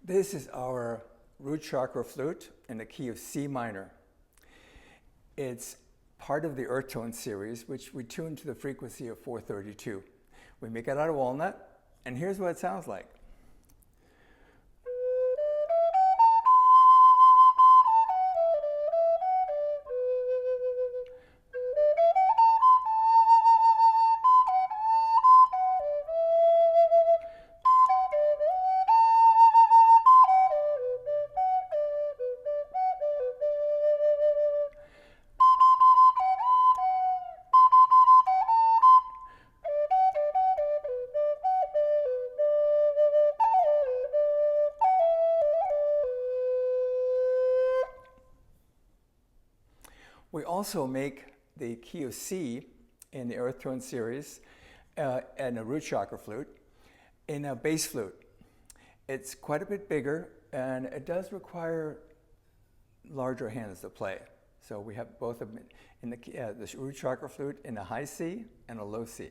This is our root chakra flute in the key of C minor. It's part of the earth tone series, which we tune to the frequency of 432. We make it out of walnut, and here's what it sounds like. We also make the key of C in the earth tone series and a root chakra flute in a bass flute. It's quite a bit bigger, and it does require larger hands to play. So we have both of them in the root chakra flute in a high C and a low C.